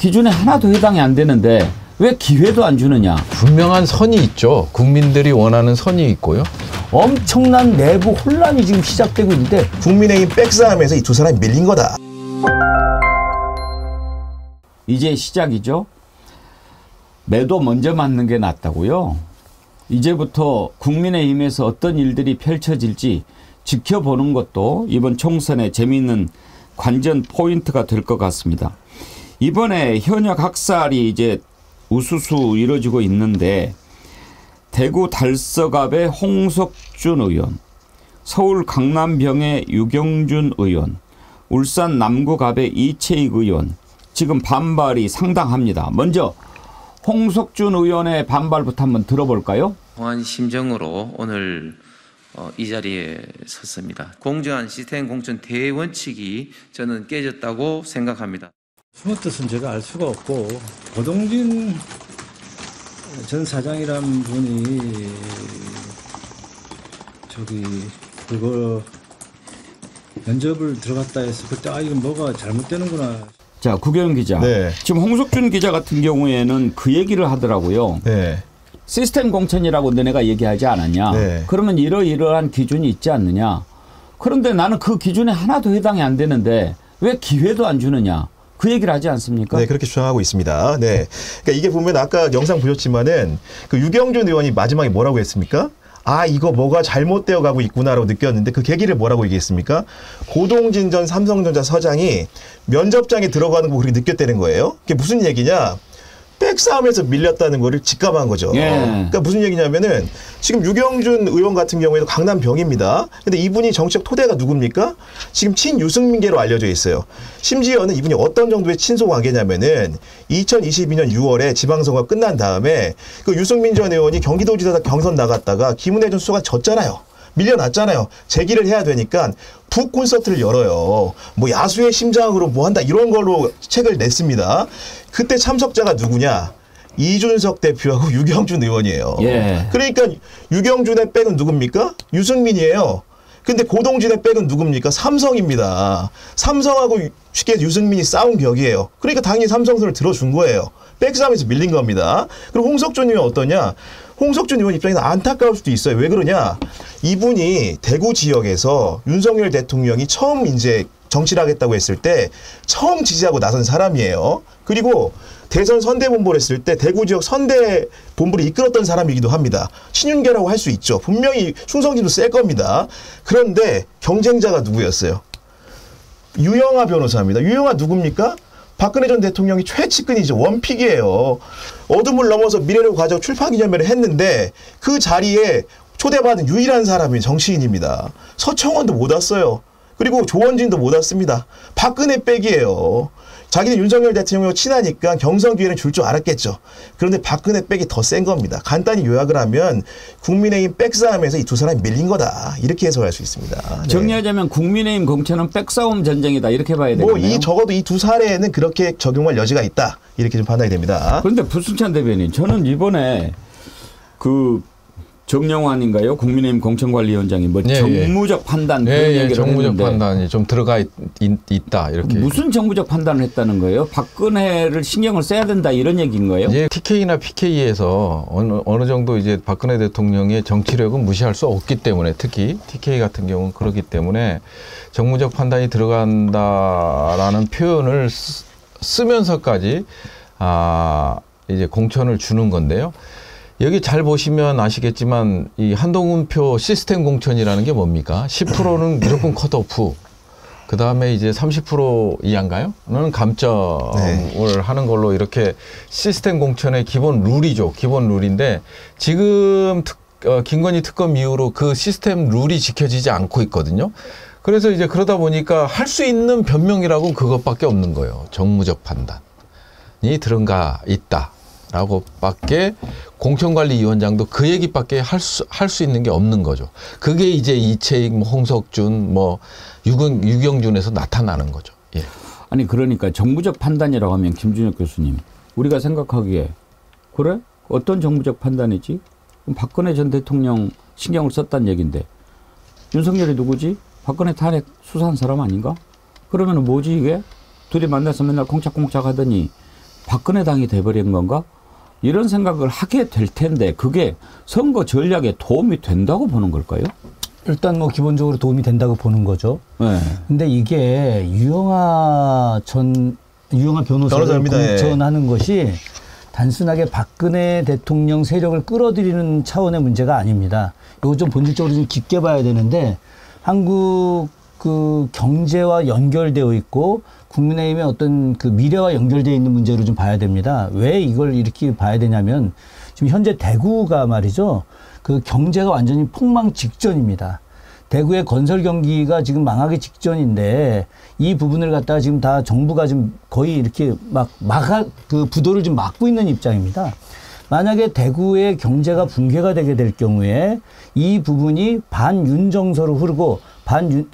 기준에 하나도 해당이 안 되는데 왜 기회도 안 주느냐. 분명한 선이 있죠. 국민들이 원하는 선이 있고요. 엄청난 내부 혼란이 지금 시작되고 있는데 국민의힘 백싸움에서 이 두 사람이 밀린 거다. 이제 시작이죠. 매도 먼저 맞는 게 낫다고요. 이제부터 국민의힘에서 어떤 일들이 펼쳐질지 지켜보는 것도 이번 총선의 재미있는 관전 포인트가 될 것 같습니다. 이번에 현역 학살이 이제 우수수 이루어지고 있는데 대구 달서갑의 홍석준 의원, 서울 강남병의 유경준 의원, 울산 남구갑의 이채익 의원 지금 반발이 상당합니다. 먼저 홍석준 의원의 반발부터 한번 들어볼까요? 공한 심정으로 오늘 이 자리에 섰습니다. 공정한 시스템 공천 대원칙이 저는 깨졌다고 생각합니다. 숨은 뜻은 제가 알 수가 없고 고동진 전 사장이란 분이 그거 면접을 들어갔다 해서 그때 이건 뭐가 잘못되는구나. 자, 구경 기자. 네. 지금 홍석준 기자 같은 경우에는 그 얘기를 하더라고요. 네. 시스템 공천이라고 너네가 얘기하지 않았냐. 네. 그러면 이러이러한 기준이 있지 않느냐. 그런데 나는 그 기준에 하나도 해당이 안 되는데 왜 기회도 안 주느냐. 그 얘기를 하지 않습니까? 네, 그렇게 주장하고 있습니다. 네. 그러니까 이게 보면 아까 영상 보셨지만은 그 유경준 의원이 마지막에 뭐라고 했습니까? 이거 뭐가 잘못되어 가고 있구나라고 느꼈는데 그 계기를 뭐라고 얘기했습니까? 고동진 전 삼성전자 서장이 면접장에 들어가는 거 그렇게 느꼈다는 거예요. 그게 무슨 얘기냐? 백싸움에서 밀렸다는 거를 직감한 거죠. 예. 그러니까 무슨 얘기냐면은 지금 유경준 의원 같은 경우에도 강남병입니다. 근데 이분이 정치적 토대가 누굽니까? 지금 친유승민계로 알려져 있어요. 심지어는 이분이 어떤 정도의 친소 관계냐면은 2022년 6월에 지방선거가 끝난 다음에 그 유승민 전 의원이 경기도지사 경선 나갔다가 김은혜 전 수석가 졌잖아요. 밀려났잖아요. 재기를 해야 되니까 북 콘서트를 열어요. 뭐 야수의 심장으로 뭐 한다 이런 걸로 책을 냈습니다. 그때 참석자가 누구냐? 이준석 대표하고 유경준 의원이에요. 예. 그러니까 유경준의 백은 누굽니까? 유승민이에요. 근데 고동진의 백은 누굽니까? 삼성입니다. 삼성하고 쉽게 유승민이 싸운 격이에요. 그러니까 당연히 삼성선을 들어준 거예요. 백싸움에서 밀린 겁니다. 그리고 홍석준 의원 어떠냐? 홍석준 의원 입장에서 안타까울 수도 있어요. 왜 그러냐? 이분이 대구 지역에서 윤석열 대통령이 처음 이제 정치를 하겠다고 했을 때 처음 지지하고 나선 사람이에요. 그리고 대선 선대본부를 했을 때 대구 지역 선대본부를 이끌었던 사람이기도 합니다. 친윤계라고 할 수 있죠. 분명히 충성심도 셀 겁니다. 그런데 경쟁자가 누구였어요? 유영하 변호사입니다. 유영하 누굽니까? 박근혜 전 대통령이 최측근이죠. 원픽이에요. 어둠을 넘어서 미래로 가자고 출판기념회를 했는데 그 자리에 초대받은 유일한 사람이 정치인입니다. 서청원도 못 왔어요. 그리고 조원진도 못 왔습니다. 박근혜 백이에요. 자기는 윤석열 대통령과 친하니까 경선 기회는 줄 줄 알았겠죠. 그런데 박근혜 백이 더 센 겁니다. 간단히 요약을 하면 국민의힘 백싸움에서 이 두 사람이 밀린 거다. 이렇게 해석할 수 있습니다. 네. 정리하자면 국민의힘 공천은 백싸움 전쟁이다. 이렇게 봐야 되겠네요. 적어도 이 두 사례에는 그렇게 적용할 여지가 있다. 이렇게 좀 판단이 됩니다. 그런데 부승찬 대변인, 저는 이번에 그 정영환인가요? 국민의힘 공천관리위원장이 뭐 정무적 판단 그런 얘기를 정무적 했는데 판단이 좀 들어가 있다 이렇게. 무슨 정무적 판단을 했다는 거예요? 박근혜를 신경을 써야 된다 이런 얘기인 거예요? 이제 TK나 PK에서 어느 정도 이제 박근혜 대통령의 정치력은 무시할 수 없기 때문에 특히 TK 같은 경우는 그렇기 때문에 정무적 판단이 들어간다라는 표현을 쓰면서까지 이제 공천을 주는 건데요. 여기 잘 보시면 아시겠지만 이 한동훈표 시스템 공천이라는 게 뭡니까? 10%는 무조건 컷오프. 그 다음에 이제 30% 이하인가요? 는 감점을 하는 걸로 이렇게 시스템 공천의 기본 룰이죠. 기본 룰인데 지금 김건희 특검 이후로 그 시스템 룰이 지켜지지 않고 있거든요. 그래서 이제 그러다 보니까 할 수 있는 변명이라고 그것밖에 없는 거예요. 정무적 판단이 들어가 있다. 라고밖에 공천관리위원장도 그 얘기밖에 할 수 있는 게 없는 거죠. 그게 이제 이채익, 홍석준, 유경준에서 나타나는 거죠. 예. 아니 그러니까 정무적 판단이라고 하면 김준혁 교수님, 우리가 생각하기에 그래? 어떤 정무적 판단이지? 그럼 박근혜 전 대통령 신경을 썼다는 얘기인데 윤석열이 누구지? 박근혜 탄핵 수사한 사람 아닌가? 그러면 뭐지 이게? 둘이 만나서 맨날 콩짝콩짝 하더니 박근혜 당이 돼버린 건가? 이런 생각을 하게 될 텐데 그게 선거 전략에 도움이 된다고 보는 걸까요? 일단 뭐 기본적으로 도움이 된다고 보는 거죠. 네. 근데 이게 유영하 변호사를 변호사입니다. 공천하는 것이 단순하게 박근혜 대통령 세력을 끌어들이는 차원의 문제가 아닙니다. 이거 좀 본질적으로 좀 깊게 봐야 되는데 한국 그 경제와 연결되어 있고 국민의힘의 어떤 그 미래와 연결되어 있는 문제로 좀 봐야 됩니다. 왜 이걸 이렇게 봐야 되냐면 지금 현재 대구가 말이죠. 그 경제가 완전히 폭망 직전입니다. 대구의 건설 경기가 지금 망하기 직전인데 이 부분을 갖다가 지금 다 정부가 지금 거의 이렇게 그 부도를 좀 막고 있는 입장입니다. 만약에 대구의 경제가 붕괴가 되게 될 경우에 이 부분이 반윤 정서로 흐르고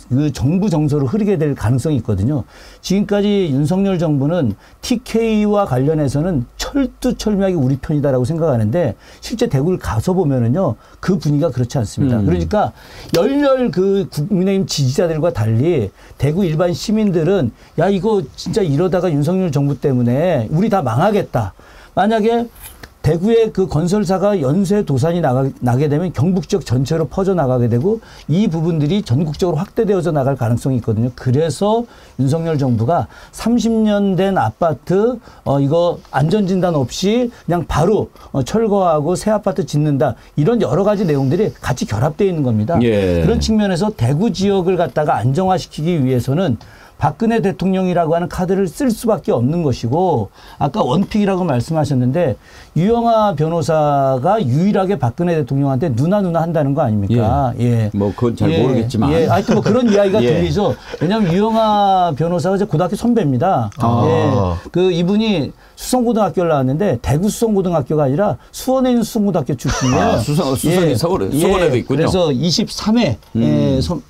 그 정부 정서로 흐르게 될 가능성이 있거든요. 지금까지 윤석열 정부는 TK와 관련해서는 철두철미하게 우리 편이다라고 생각하는데 실제 대구를 가서 보면은요 그 분위기가 그렇지 않습니다. 그러니까 열렬 그 국민의힘 지지자들과 달리 대구 일반 시민들은 야 이거 진짜 이러다가 윤석열 정부 때문에 우리 다 망하겠다. 만약에 대구의 그 건설사가 연쇄 도산이 나게 되면 경북 지역 전체로 퍼져나가게 되고 이 부분들이 전국적으로 확대되어져 나갈 가능성이 있거든요. 그래서 윤석열 정부가 30년 된 아파트 이거 안전진단 없이 그냥 바로 철거하고 새 아파트 짓는다. 이런 여러 가지 내용들이 같이 결합되어 있는 겁니다. 예. 그런 측면에서 대구 지역을 갖다가 안정화시키기 위해서는 박근혜 대통령이라고 하는 카드를 쓸 수밖에 없는 것이고 아까 원픽이라고 말씀하셨는데 유영하 변호사가 유일하게 박근혜 대통령한테 누나 한다는 거 아닙니까? 예. 뭐 그건 잘 모르겠지만. 예. 하여튼 뭐 그런 이야기가 예. 들리죠. 왜냐하면 유영하 변호사가 제 고등학교 선배입니다. 예. 그 이분이 수성고등학교를 나왔는데 대구 수성고등학교가 아니라 수원에 있는 수성고등학교 출신이에요. 수성이 수원에도 있군요. 그래서 23회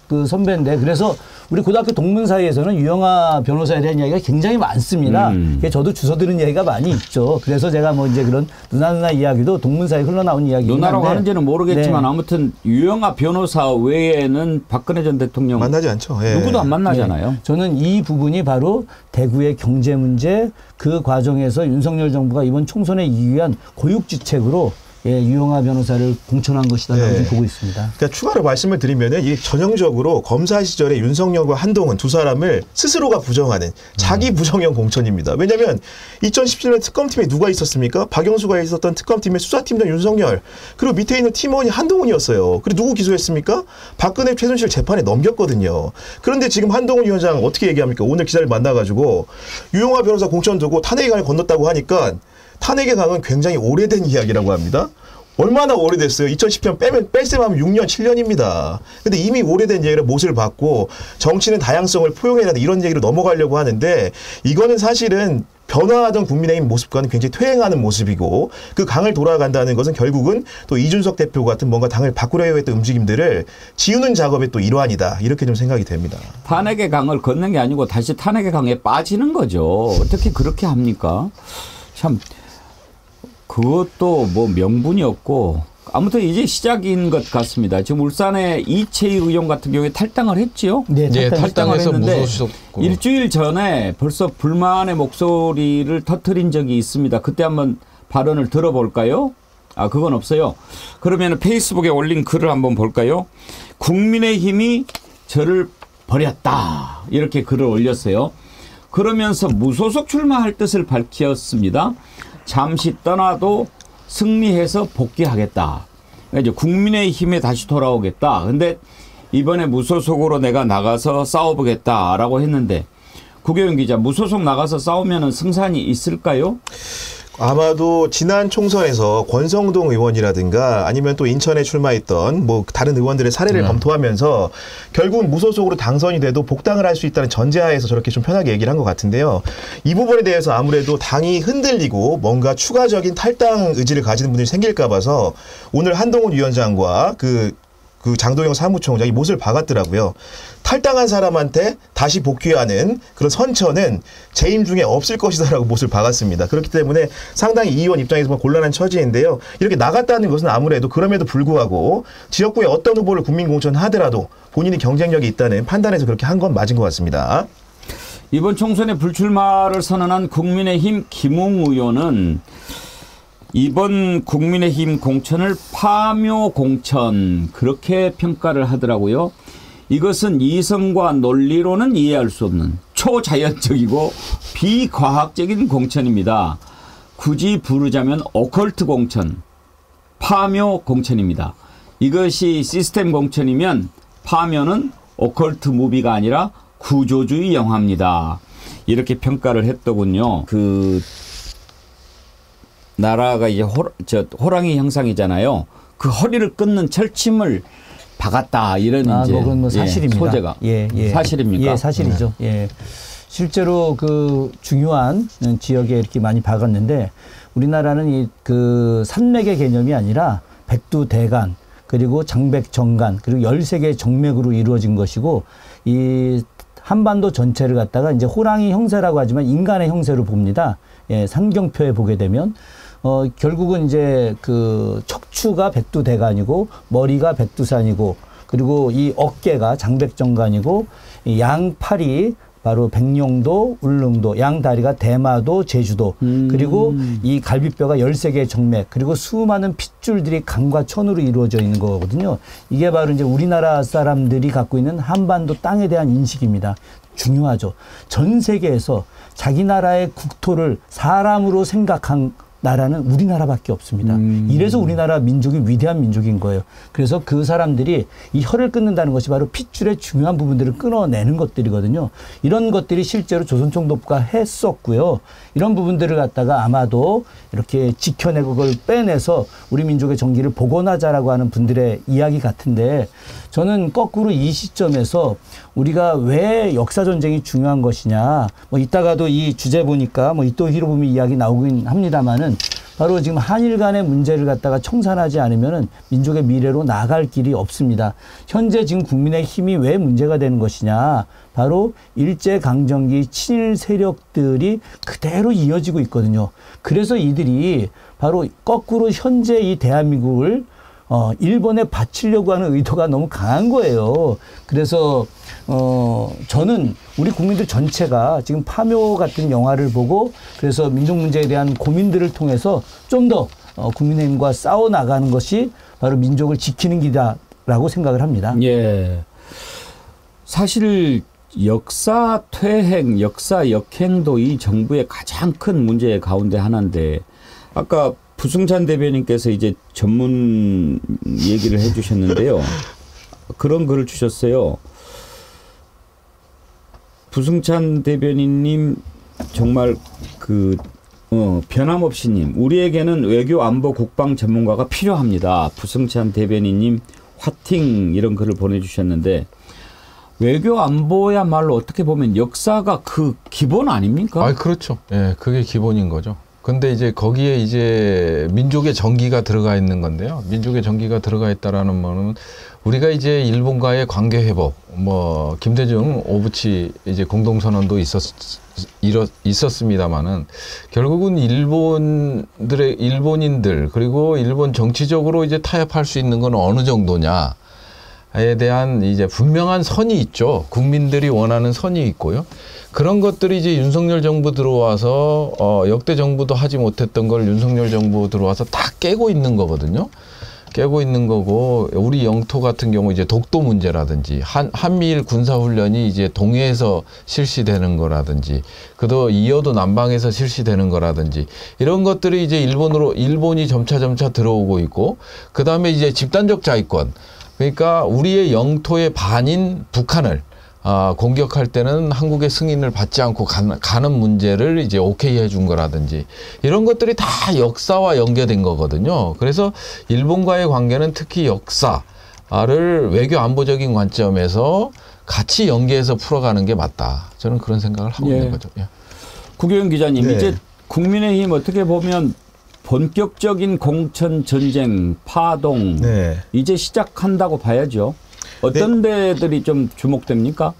그 선배인데 그래서 우리 고등학교 동문 사이에서는 유영하 변호사에 대한 이야기가 굉장히 많습니다. 저도 주워 들은 이야기가 많이 있죠. 그래서 제가 뭐 이제 그런 누나 이야기도 동문 사이에 흘러나온 이야기긴 누나라고 한데. 하는지는 모르겠지만 네. 아무튼 유영하 변호사 외에는 박근혜 전 대통령 만나지 않죠. 예. 누구도 안 만나잖아요. 네. 저는 이 부분이 바로 대구의 경제 문제 그 과정에서 윤석열 정부가 이번 총선에 이기 위한 고육지책으로 유영하 변호사를 공천한 것이다라고 좀 보고 있습니다. 그러니까 추가로 말씀을 드리면은 이게 전형적으로 검사 시절에 윤석열과 한동훈 두 사람을 스스로가 부정하는 자기 부정형 공천입니다. 왜냐하면 2017년 특검팀에 누가 있었습니까? 박영수가 있었던 특검팀의 수사팀장 윤석열 그리고 밑에 있는 팀원이 한동훈이었어요. 그리고 누구 기소했습니까? 박근혜 최순실 재판에 넘겼거든요. 그런데 지금 한동훈 위원장 어떻게 얘기합니까? 오늘 기자를 만나가지고 유영하 변호사 공천 두고 탄핵의 강을 건넜다고 하니까 탄핵의 강은 굉장히 오래된 이야기라고 합니다. 얼마나 오래됐어요? 2010년 뺄셈하면 6년, 7년입니다. 근데 이미 오래된 얘기를 못을 받고 정치는 다양성을 포용해야 한다 이런 얘기로 넘어가려고 하는데 이거는 사실은 변화하던 국민의힘 모습과는 굉장히 퇴행하는 모습이고 그 강을 돌아간다는 것은 결국은 또 이준석 대표 같은 뭔가 당을 바꾸려고 했던 움직임들을 지우는 작업의 또 일환이다. 이렇게 좀 생각이 됩니다. 탄핵의 강을 걷는 게 아니고 다시 탄핵의 강에 빠지는 거죠. 어떻게 그렇게 합니까? 참 그것도 뭐 명분이 없고 아무튼 이제 시작인 것 같습니다. 지금 울산의 이채희 의원 같은 경우에 탈당을 했지요. 네, 탈당해서 무소속. 일주일 전에 벌써 불만의 목소리를 터뜨린 적이 있습니다. 그때 한번 발언을 들어볼까요? 아, 그건 없어요. 그러면 페이스북에 올린 글을 한번 볼까요? 국민의힘이 저를 버렸다. 이렇게 글을 올렸어요. 그러면서 무소속 출마할 뜻을 밝혔습니다. 잠시 떠나도 승리해서 복귀하겠다. 이제 국민의힘에 다시 돌아오겠다. 근데 이번에 무소속으로 내가 나가서 싸워보겠다라고 했는데 구교영 기자, 무소속 나가서 싸우면 승산이 있을까요? 아마도 지난 총선에서 권성동 의원이라든가 아니면 또 인천에 출마했던 뭐 다른 의원들의 사례를 검토하면서 결국은 무소속으로 당선이 돼도 복당을 할 수 있다는 전제하에서 저렇게 좀 편하게 얘기를 한 것 같은데요. 이 부분에 대해서 아무래도 당이 흔들리고 뭔가 추가적인 탈당 의지를 가지는 분들이 생길까 봐서 오늘 한동훈 위원장과 그 장도영 사무총장이 못을 박았더라고요. 탈당한 사람한테 다시 복귀하는 그런 선처는 재임 중에 없을 것이다라고 못을 박았습니다. 그렇기 때문에 상당히 이 의원 입장에서 보면 곤란한 처지인데요. 이렇게 나갔다는 것은 아무래도 그럼에도 불구하고 지역구에 어떤 후보를 국민공천하더라도 본인이 경쟁력이 있다는 판단에서 그렇게 한 건 맞은 것 같습니다. 이번 총선에 불출마를 선언한 국민의힘 김웅 의원은 이번 국민의힘 공천을 파묘 공천 그렇게 평가를 하더라고요. 이것은 이성과 논리로는 이해할 수 없는 초자연적이고 비과학적인 공천입니다. 굳이 부르자면 오컬트 공천, 파묘 공천입니다. 이것이 시스템 공천이면 파묘는 오컬트 무비가 아니라 구조주의 영화입니다. 이렇게 평가를 했더군요. 그 나라가 이제 호랑이 형상이잖아요. 그 허리를 끊는 철침을 박았다 이런 이제 그건 뭐 사실입니다. 소재가 예. 사실입니까? 예, 사실이죠. 예. 실제로 그 중요한 지역에 이렇게 많이 박았는데 우리나라는 이 그 산맥의 개념이 아니라 백두대간 그리고 장백정간 그리고 13개의 정맥으로 이루어진 것이고 이 한반도 전체를 갖다가 이제 호랑이 형세라고 하지만 인간의 형세로 봅니다. 예, 산경표에 보게 되면 결국은 이제 그 척추가 백두대간이고 머리가 백두산이고 그리고 이 어깨가 장백정간이고 이 양팔이 바로 백령도, 울릉도, 양다리가 대마도, 제주도 그리고 이 갈비뼈가 13개의 정맥 그리고 수많은 핏줄들이 강과 천으로 이루어져 있는 거거든요. 이게 바로 이제 우리나라 사람들이 갖고 있는 한반도 땅에 대한 인식입니다. 중요하죠. 전 세계에서 자기 나라의 국토를 사람으로 생각한 나라는 우리나라밖에 없습니다. 이래서 우리나라 민족이 위대한 민족인 거예요. 그래서 그 사람들이 이 혀를 끊는다는 것이 바로 핏줄의 중요한 부분들을 끊어내는 것들이거든요. 이런 것들이 실제로 조선총독부가 했었고요. 이런 부분들을 갖다가 아마도 이렇게 지켜내고 그걸 빼내서 우리 민족의 정기를 복원하자라고 하는 분들의 이야기 같은데 저는 거꾸로 이 시점에서 우리가 왜 역사전쟁이 중요한 것이냐 뭐 이따가도 이 주제 보니까 뭐 이토 히로부미 이야기 나오긴 합니다만은 바로 지금 한일 간의 문제를 갖다가 청산하지 않으면은 민족의 미래로 나아갈 길이 없습니다. 현재 지금 국민의 힘이 왜 문제가 되는 것이냐. 바로 일제강점기 친일 세력들이 그대로 이어지고 있거든요. 그래서 이들이 바로 거꾸로 현재 이 대한민국을 일본에 바치려고 하는 의도가 너무 강한 거예요. 그래서 저는 우리 국민들 전체가 지금 파묘 같은 영화를 보고 그래서 민족 문제에 대한 고민들을 통해서 좀 더 국민의힘과 싸워 나가는 것이 바로 민족을 지키는 길이라고 생각을 합니다. 예. 사실 역사 퇴행, 역사 역행도 이 정부의 가장 큰 문제 가운데 하나인데 아까 부승찬 대변인께서 이제 전문 얘기를 해 주셨는데요. 그런 글을 주셨어요. 부승찬 대변인님 정말 변함없이님 우리에게는 외교 안보 국방 전문가가 필요합니다. 부승찬 대변인님 화팅 이런 글을 보내주셨는데 외교 안보야말로 어떻게 보면 역사가 그 기본 아닙니까? 그렇죠. 예, 그게 기본인 거죠. 근데 이제 거기에 이제 민족의 정기가 들어가 있는 건데요. 민족의 정기가 들어가 있다라는 거는 우리가 이제 일본과의 관계 회복, 뭐 김대중 오부치 이제 공동선언도 있었습니다만은 결국은 일본인들 그리고 일본 정치적으로 이제 타협할 수 있는 건 어느 정도냐. 에 대한 이제 분명한 선이 있죠. 국민들이 원하는 선이 있고요. 그런 것들이 이제 윤석열 정부 들어와서 역대 정부도 하지 못했던 걸 윤석열 정부 들어와서 다 깨고 있는 거거든요. 깨고 있는 거고 우리 영토 같은 경우 이제 독도 문제라든지 한미일 군사훈련이 이제 동해에서 실시되는 거라든지 그도 이어도 남방에서 실시되는 거라든지 이런 것들이 이제 일본이 점차 들어오고 있고 그 다음에 이제 집단적 자위권 그러니까 우리의 영토의 반인 북한을 공격할 때는 한국의 승인을 받지 않고 가는 문제를 이제 오케이 해준 거라든지 이런 것들이 다 역사와 연계된 거거든요. 그래서 일본과의 관계는 특히 역사를 외교 안보적인 관점에서 같이 연계해서 풀어가는 게 맞다. 저는 그런 생각을 하고 있는 거죠. 예. 구교영 기자님, 이제 국민의힘 어떻게 보면 본격적인 공천 전쟁 파동 이제 시작한다고 봐야죠. 어떤 데들이 좀 주목됩니까?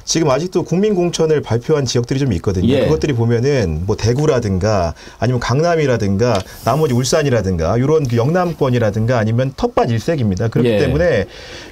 지금 아직도 국민공천을 발표한 지역들이 좀 있거든요. 예. 그것들이 보면은 뭐 대구라든가 아니면 강남이라든가 나머지 울산이라든가 이런 그 영남권이라든가 아니면 텃밭 일색입니다. 그렇기 예. 때문에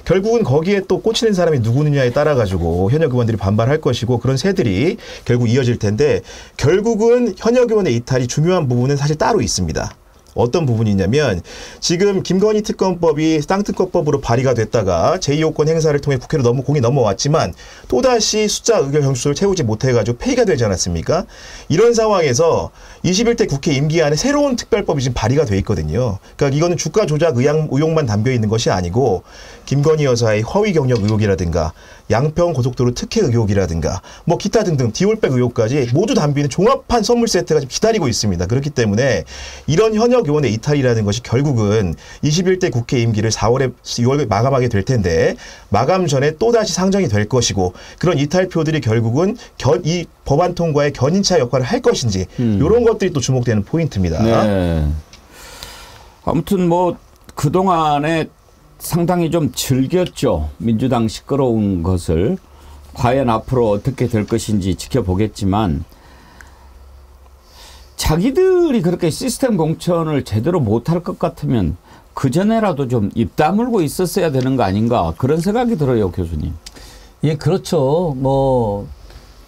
결국은 거기에 또 꽂히는 사람이 누구느냐에 따라 가지고 현역 의원들이 반발할 것이고 그런 새들이 결국 이어질 텐데 결국은 현역 의원의 이탈이 중요한 부분은 사실 따로 있습니다. 어떤 부분이냐면 지금 김건희 특검법이 쌍특검법으로 발의가 됐다가 제2호권 행사를 통해 국회로 공이 넘어왔지만 또다시 숫자 의결 정수를 채우지 못해가지고 폐기가 되지 않았습니까? 이런 상황에서 21대 국회 임기 안에 새로운 특별법이 지금 발의가 돼 있거든요. 그러니까 이거는 주가 조작 의혹만 담겨 있는 것이 아니고 김건희 여사의 허위 경력 의혹이라든가 양평 고속도로 특혜 의혹이라든가 뭐 기타 등등 디올백 의혹까지 모두 담비는 종합한 선물 세트가 지금 기다리고 있습니다. 그렇기 때문에 이런 현역 의원의 이탈이라는 것이 결국은 21대 국회 임기를 6월에 마감하게 될 텐데 마감 전에 또다시 상정이 될 것이고 그런 이탈표들이 결국은 이 법안 통과의 견인차 역할을 할 것인지 이런 것들이 또 주목되는 포인트입니다. 네. 아무튼 뭐 그동안에 상당히 좀 즐겼죠. 민주당 시끄러운 것을. 과연 앞으로 어떻게 될 것인지 지켜보겠지만 자기들이 그렇게 시스템 공천을 제대로 못할 것 같으면 그전에라도 좀 입 다물고 있었어야 되는 거 아닌가 그런 생각이 들어요, 교수님. 예, 그렇죠. 뭐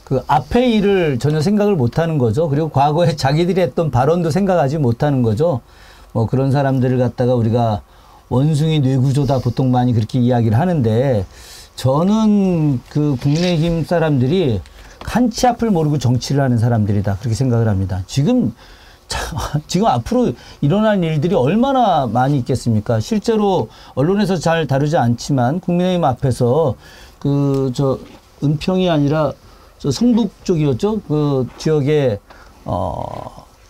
그 앞에 일을 전혀 생각을 못하는 거죠. 그리고 과거에 자기들이 했던 발언도 생각하지 못하는 거죠. 뭐 그런 사람들을 갖다가 우리가 원숭이 뇌구조다 보통 많이 그렇게 이야기를 하는데 저는 그 국민의힘 사람들이 한치 앞을 모르고 정치를 하는 사람들이다 그렇게 생각을 합니다. 지금 앞으로 일어날 일들이 얼마나 많이 있겠습니까? 실제로 언론에서 잘 다루지 않지만 국민의힘 앞에서 은평이 아니라 저 성북 쪽이었죠. 그 지역에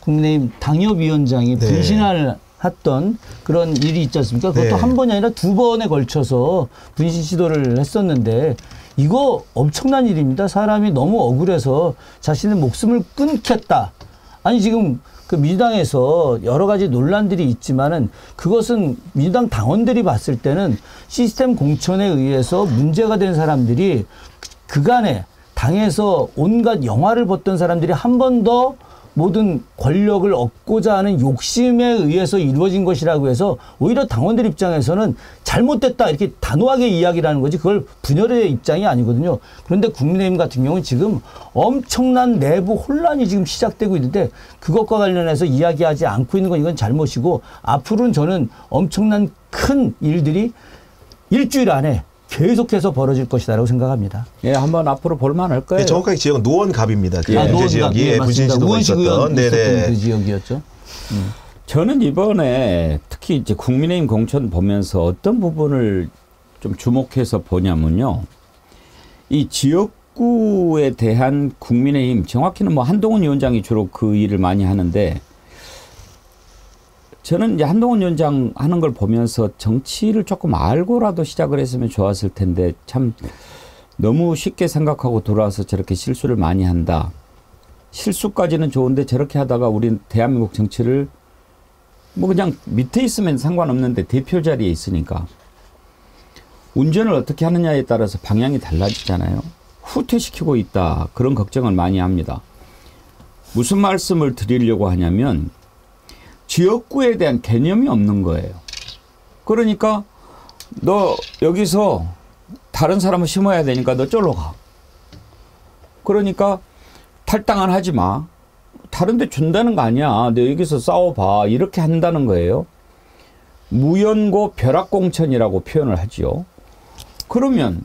국민의힘 당협위원장이 네. 분신을 했던 그런 일이 있지 않습니까? 그것도 네. 한 번이 아니라 두 번에 걸쳐서 분신 시도를 했었는데 이거 엄청난 일입니다. 사람이 너무 억울해서 자신의 목숨을 끊겠다. 아니 지금 그 민주당에서 여러 가지 논란들이 있지만은 그것은 민주당 당원들이 봤을 때는 시스템 공천에 의해서 문제가 된 사람들이 그간에 당에서 온갖 영화를 봤던 사람들이 한 번 더 모든 권력을 얻고자 하는 욕심에 의해서 이루어진 것이라고 해서 오히려 당원들 입장에서는 잘못됐다 이렇게 단호하게 이야기를 하는 거지 그걸 분열의 입장이 아니거든요. 그런데 국민의힘 같은 경우는 지금 엄청난 내부 혼란이 지금 시작되고 있는데 그것과 관련해서 이야기하지 않고 있는 건 이건 잘못이고 앞으로는 저는 엄청난 큰 일들이 일주일 안에 계속해서 벌어질 것이다라고 생각합니다. 예, 한번 앞으로 볼만할 거예요. 네, 정확하게 지역은 노원갑입니다. 그 예. 문제 지역이 예, 분신 시도가 있었던 네네. 그 지역이었죠. 저는 이번에 특히 이제 국민의힘 공천 보면서 어떤 부분을 좀 주목해서 보냐면요. 이 지역구에 대한 국민의힘 정확히는 뭐 한동훈 위원장이 주로 그 일을 많이 하는데 저는 이제 한동훈 위원장 하는 걸 보면서 정치를 조금 알고라도 시작을 했으면 좋았을 텐데 참 너무 쉽게 생각하고 돌아와서 저렇게 실수를 많이 한다. 실수까지는 좋은데 저렇게 하다가 우리 대한민국 정치를 뭐 그냥 밑에 있으면 상관없는데 대표 자리에 있으니까 운전을 어떻게 하느냐에 따라서 방향이 달라지잖아요. 후퇴시키고 있다. 그런 걱정을 많이 합니다. 무슨 말씀을 드리려고 하냐면 지역구에 대한 개념이 없는 거예요. 그러니까 너 여기서 다른 사람을 심어야 되니까 너 쫄로 가. 그러니까 탈당은 하지 마. 다른 데 준다는 거 아니야. 너 여기서 싸워봐. 이렇게 한다는 거예요. 무연고 벼락공천이라고 표현을 하죠. 그러면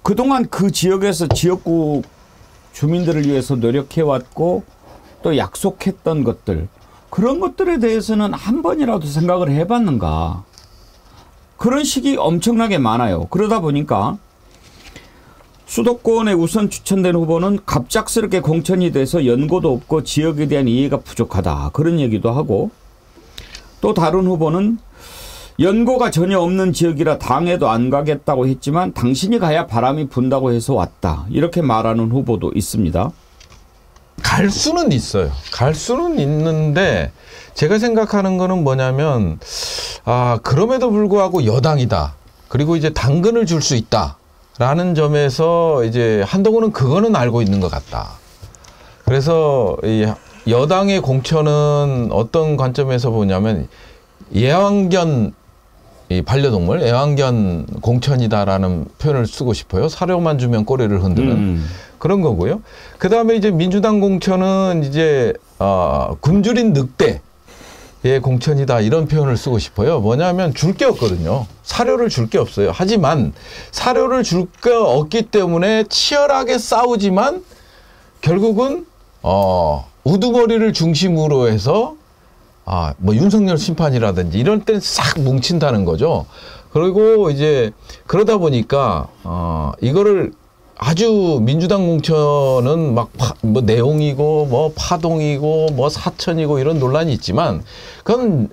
그동안 그 지역에서 지역구 주민들을 위해서 노력해왔고 또 약속했던 것들 그런 것들에 대해서는 한 번이라도 생각을 해봤는가. 그런 식이 엄청나게 많아요. 그러다 보니까 수도권에 우선 추천된 후보는 갑작스럽게 공천이 돼서 연고도 없고 지역에 대한 이해가 부족하다. 그런 얘기도 하고 또 다른 후보는 연고가 전혀 없는 지역이라 당에도 안 가겠다고 했지만 당신이 가야 바람이 분다고 해서 왔다. 이렇게 말하는 후보도 있습니다. 갈 수는 있어요. 갈 수는 있는데 제가 생각하는 거는 뭐냐면 그럼에도 불구하고 여당이다. 그리고 이제 당근을 줄 수 있다. 라는 점에서 이제 한동훈은 그거는 알고 있는 것 같다. 그래서 이 여당의 공천은 어떤 관점에서 보냐면 애완견 이 반려동물, 애완견 공천이다라는 표현을 쓰고 싶어요. 사료만 주면 꼬리를 흔드는 그런 거고요. 그 다음에 이제 민주당 공천은 이제 굶주린 늑대의 공천이다 이런 표현을 쓰고 싶어요. 뭐냐면 줄 게 없거든요. 사료를 줄 게 없어요. 하지만 사료를 줄 게 없기 때문에 치열하게 싸우지만 결국은 우두머리를 중심으로 해서 뭐 윤석열 심판이라든지 이런 때는 싹 뭉친다는 거죠. 그리고 이제 그러다 보니까 이거를 아주 민주당 공천은 막 뭐 내용이고 뭐 파동이고 뭐 사천이고 이런 논란이 있지만 그건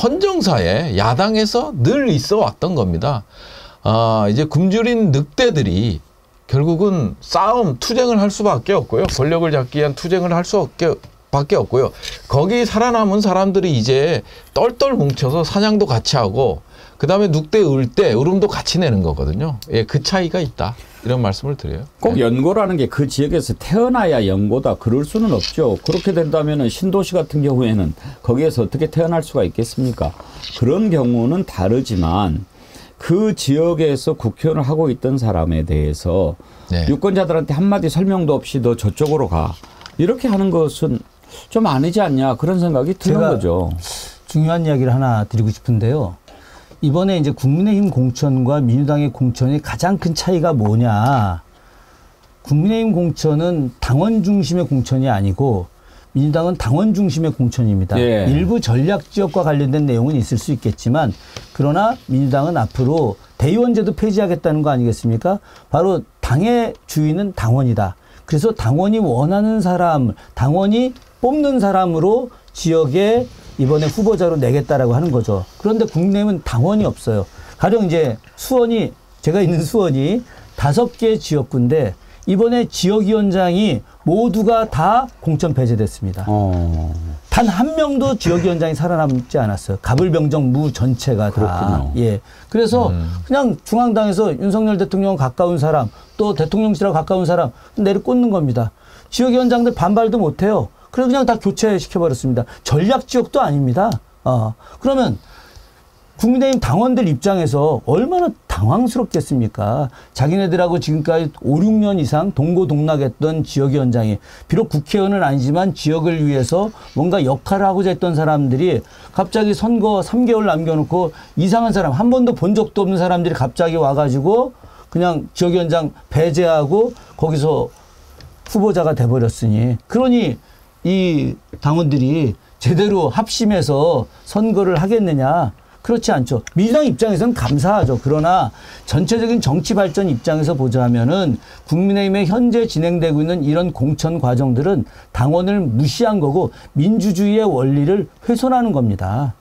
헌정사에 야당에서 늘 있어 왔던 겁니다. 이제 굶주린 늑대들이 결국은 싸움, 투쟁을 할 수밖에 없고요. 권력을 잡기 위한 투쟁을 할 수밖에 없고요. 거기 살아남은 사람들이 이제 똘똘 뭉쳐서 사냥도 같이 하고 그다음에 늑대 을 때 울음도 같이 내는 거거든요. 예, 그 차이가 있다. 이런 말씀을 드려요. 꼭 연고라는 게 그 지역에서 태어나야 연고다. 그럴 수는 없죠. 그렇게 된다면 신도시 같은 경우에는 거기에서 어떻게 태어날 수가 있겠습니까? 그런 경우는 다르지만 그 지역에서 국회의원을 하고 있던 사람에 대해서 네. 유권자들한테 한마디 설명도 없이 너 저쪽으로 가. 이렇게 하는 것은 좀 아니지 않냐. 그런 생각이 드는 거죠. 중요한 이야기를 하나 드리고 싶은데요. 이번에 이제 국민의힘 공천과 민주당의 공천이 가장 큰 차이가 뭐냐. 국민의힘 공천은 당원 중심의 공천이 아니고 민주당은 당원 중심의 공천입니다. 예. 일부 전략 지역과 관련된 내용은 있을 수 있겠지만 그러나 민주당은 앞으로 대의원제도 폐지하겠다는 거 아니겠습니까? 바로 당의 주인은 당원이다. 그래서 당원이 원하는 사람, 당원이 뽑는 사람으로 지역에 이번에 후보자로 내겠다라고 하는 거죠. 그런데 국민의힘은 당원이 없어요. 가령 이제 수원이, 제가 있는 수원이 5개 지역구인데 이번에 지역위원장이 모두가 다 공천 배제됐습니다. 단 한 명도 지역위원장이 살아남지 않았어요. 가불병정 무 전체가 다. 그렇군요. 예. 그래서 그냥 중앙당에서 윤석열 대통령 가까운 사람, 또 대통령실하고 가까운 사람 내려꽂는 겁니다. 지역위원장들 반발도 못해요. 그래서 그냥 다 교체시켜버렸습니다. 전략 지역도 아닙니다. 그러면 국민의힘 당원들 입장에서 얼마나 당황스럽겠습니까? 자기네들하고 지금까지 5, 6년 이상 동고동락했던 지역위원장이 비록 국회의원은 아니지만 지역을 위해서 뭔가 역할을 하고자 했던 사람들이 갑자기 선거 3개월 남겨놓고 이상한 사람, 한 번도 본 적도 없는 사람들이 갑자기 와가지고 그냥 지역위원장 배제하고 거기서 후보자가 돼버렸으니 그러니 이 당원들이 제대로 합심해서 선거를 하겠느냐? 그렇지 않죠. 민주당 입장에서는 감사하죠. 그러나 전체적인 정치 발전 입장에서 보자면은 국민의힘에 현재 진행되고 있는 이런 공천 과정들은 당원을 무시한 거고 민주주의의 원리를 훼손하는 겁니다.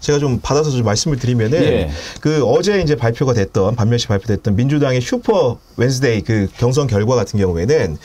제가 좀 받아서 좀 말씀을 드리면은 예. 그 어제 이제 발표가 됐던 반면식 발표됐던 민주당의 슈퍼 웬스데이 그 경선 결과 같은 경우에는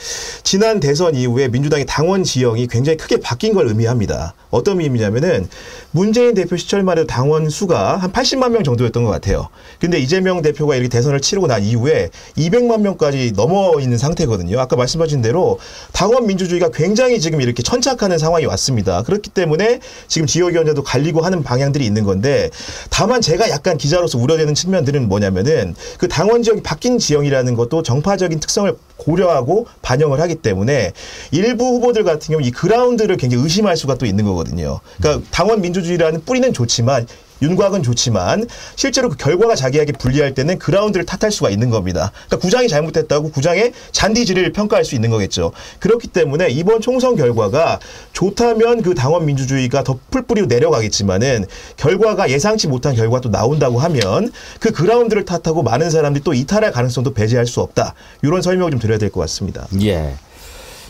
지난 대선 이후에 민주당의 당원 지형이 굉장히 크게 바뀐 걸 의미합니다. 어떤 의미냐면은 문재인 대표 시절만 해도 당원 수가 한 80만 명 정도였던 것 같아요. 근데 이재명 대표가 이렇게 대선을 치르고 난 이후에 200만 명까지 넘어 있는 상태거든요. 아까 말씀하신 대로 당원 민주주의가 굉장히 지금 이렇게 천착하는 상황이 왔습니다. 그렇기 때문에 지금 지역위원장도 갈리고 하는 방향들이 있는 건데 다만 제가 약간 기자로서 우려되는 측면들은 뭐냐면은 그 당원 지역이 바뀐 지형이라는 것도 정파적인 특성을 고려하고 반영을 하기 때문에 일부 후보들 같은 경우 이 그라운드를 굉장히 의심할 수가 또 있는 거거든요. 그러니까 당원 민주주의라는 뿌리는 좋지만 윤곽은 좋지만 실제로 그 결과가 자기에게 불리할 때는 그라운드를 탓할 수가 있는 겁니다. 그러니까 구장이 잘못했다고 구장의 잔디질을 평가할 수 있는 거겠죠. 그렇기 때문에 이번 총선 결과가 좋다면 그 당원 민주주의가 더 풀뿌리로 내려가겠지만은 결과가 예상치 못한 결과가 또 나온다고 하면 그 그라운드를 탓하고 많은 사람들이 또 이탈할 가능성도 배제할 수 없다. 이런 설명을 좀 드려야 될 것 같습니다. 예.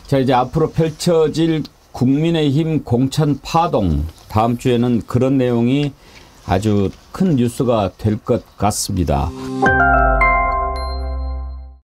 자, 이제 앞으로 펼쳐질 국민의힘 공천 파동, 다음 주에는 그런 내용이 아주 큰 뉴스가 될 것 같습니다.